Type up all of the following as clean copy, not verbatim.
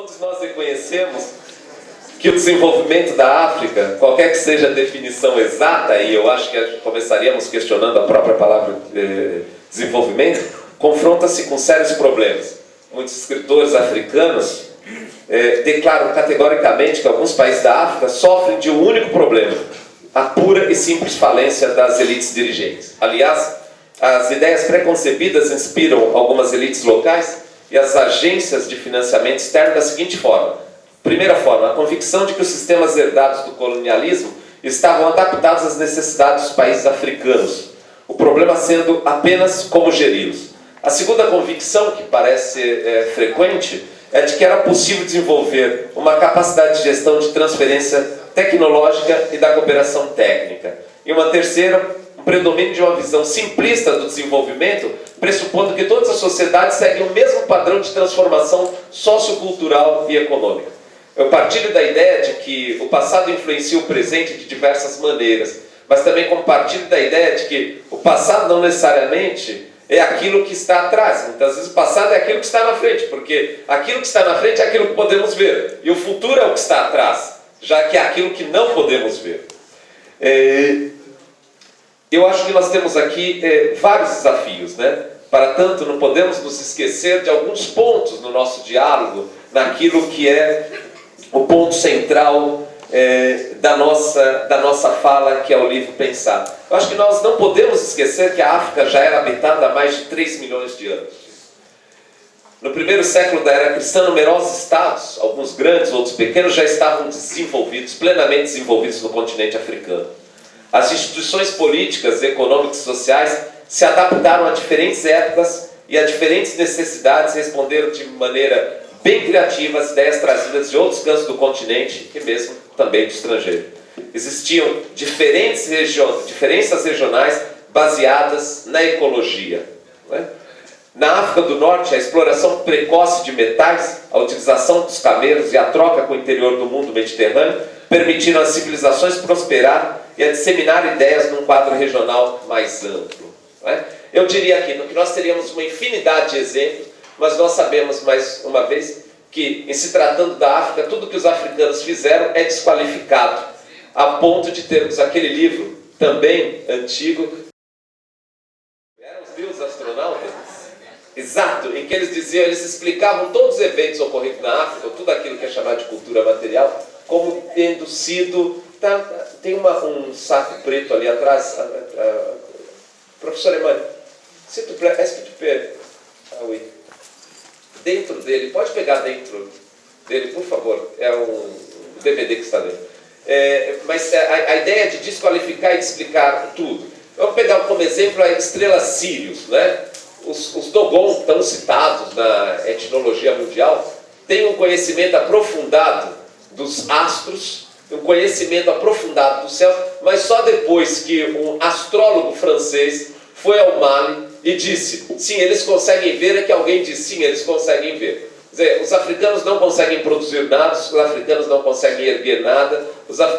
Todos nós reconhecemos que o desenvolvimento da África, qualquer que seja a definição exata, e eu acho que começaríamos questionando a própria palavra desenvolvimento, confronta-se com sérios problemas. Muitos escritores africanos declaram categoricamente que alguns países da África sofrem de um único problema: a pura e simples falência das elites dirigentes. Aliás, as ideias preconcebidas inspiram algumas elites locais e as agências de financiamento externo da seguinte forma. Primeira forma, a convicção de que os sistemas herdados do colonialismo estavam adaptados às necessidades dos países africanos, o problema sendo apenas como geri-los. A segunda convicção, que parece frequente, é de que era possível desenvolver uma capacidade de gestão de transferência tecnológica e da cooperação técnica. E uma terceira, o predomínio de uma visão simplista do desenvolvimento, pressupondo que todas as sociedades seguem o mesmo padrão de transformação sociocultural e econômica. Eu partilho da ideia de que o passado influencia o presente de diversas maneiras, mas também compartilho da ideia de que o passado não necessariamente é aquilo que está atrás. Muitas vezes o passado é aquilo que está na frente, porque aquilo que está na frente é aquilo que podemos ver, e o futuro é o que está atrás, já que é aquilo que não podemos ver. Eu acho que nós temos aqui vários desafios, né? Para tanto, não podemos nos esquecer de alguns pontos no nosso diálogo, naquilo que é o ponto central da nossa fala, que é o livro Pensar. Eu acho que nós não podemos esquecer que a África já era habitada há mais de 3 milhões de anos. No primeiro século da era cristã, numerosos estados, alguns grandes, outros pequenos, já estavam desenvolvidos, plenamente desenvolvidos no continente africano. As instituições políticas, econômicas e sociais se adaptaram a diferentes épocas e a diferentes necessidades, responderam de maneira bem criativa às ideias trazidas de outros cantos do continente e mesmo também do estrangeiro. Existiam diferenças regionais baseadas na ecologia, né? Na África do Norte, a exploração precoce de metais, a utilização dos camelos e a troca com o interior do mundo mediterrâneo permitiram às civilizações prosperar e a disseminar ideias num quadro regional mais amplo, né? Eu diria aqui que nós teríamos uma infinidade de exemplos, mas nós sabemos, mais uma vez, que, em se tratando da África, tudo que os africanos fizeram é desqualificado, a ponto de termos aquele livro, também antigo, Eram os Deuses Astronautas? Exato, em que eles diziam, eles explicavam todos os eventos ocorridos na África, tudo aquilo que é chamado de cultura material, como tendo sido... Tem um saco preto ali atrás, professor Emmanuel, est-ce que tu peux... Ah, oui. Dentro dele, pode pegar dentro dele, por favor, é um DVD que está dentro. Mas a ideia de desqualificar e de explicar tudo. Vamos pegar como exemplo a estrela Sirius, né? Os Dogon, tão citados na etnologia mundial, têm um conhecimento aprofundado dos astros, um conhecimento aprofundado do céu, mas só depois que um astrólogo francês foi ao Mali e disse, sim, eles conseguem ver, é que alguém disse, sim, eles conseguem ver. Quer dizer, os africanos não conseguem produzir nada, os africanos não conseguem erguer nada,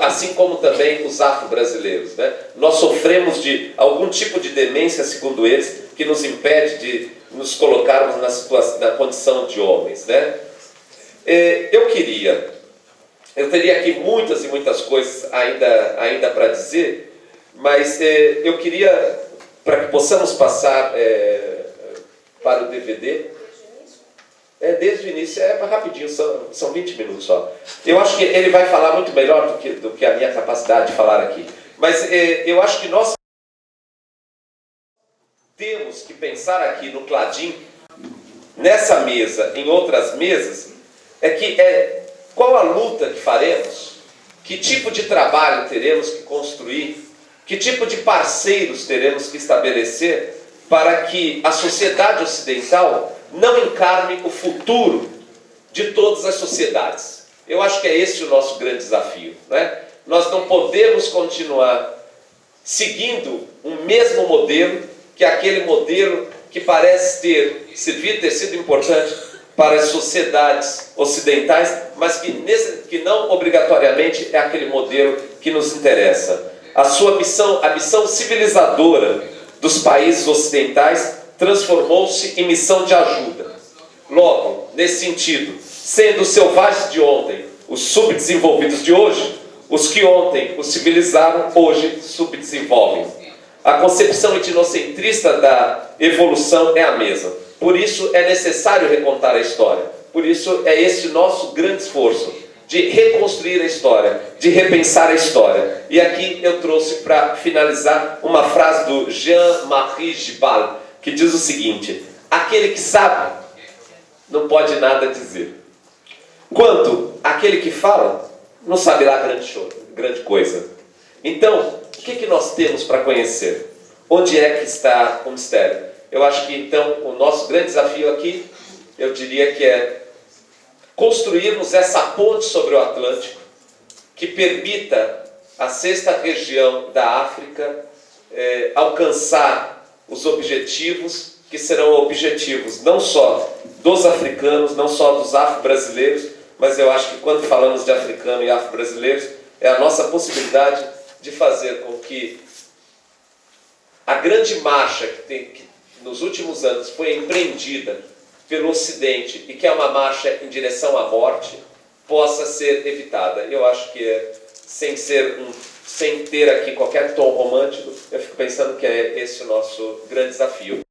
assim como também os afro-brasileiros, né? Nós sofremos de algum tipo de demência, segundo eles, que nos impede de nos colocarmos na condição de homens, né? Eu teria aqui muitas e muitas coisas ainda para dizer, mas eu queria, para que possamos passar para o DVD, desde o início, rapidinho, são 20 minutos só. Eu acho que ele vai falar muito melhor do que a minha capacidade de falar aqui, mas eu acho que nós temos que pensar aqui no Cladim, nessa mesa, em outras mesas, qual a luta que faremos, que tipo de trabalho teremos que construir, que tipo de parceiros teremos que estabelecer para que a sociedade ocidental não encarne o futuro de todas as sociedades. Eu acho que é esse o nosso grande desafio, né? Nós não podemos continuar seguindo o mesmo modelo, que é aquele modelo que parece ter sido importante para as sociedades ocidentais, mas que não obrigatoriamente é aquele modelo que nos interessa. A missão civilizadora dos países ocidentais transformou-se em missão de ajuda. Logo, nesse sentido, sendo os selvagens de ontem os subdesenvolvidos de hoje, os que ontem os civilizaram, hoje subdesenvolvem. A concepção etnocentrista da evolução é a mesma. Por isso é necessário recontar a história. Por isso é esse nosso grande esforço de reconstruir a história, de repensar a história. E aqui eu trouxe para finalizar uma frase do Jean-Marie Gibal, que diz o seguinte: aquele que sabe não pode nada dizer, quanto aquele que fala não sabe lá grande coisa. Então, o que nós temos para conhecer? Onde é que está o mistério? Eu acho que então o nosso grande desafio aqui, eu diria que é construirmos essa ponte sobre o Atlântico que permita a sexta região da África alcançar os objetivos que serão objetivos não só dos africanos, não só dos afro-brasileiros, mas eu acho que quando falamos de africano e afro-brasileiros, é a nossa possibilidade de fazer com que a grande marcha que nos últimos anos foi empreendida pelo Ocidente e que é uma marcha em direção à morte, possa ser evitada. Eu acho que sem ter aqui qualquer tom romântico, eu fico pensando que é esse o nosso grande desafio.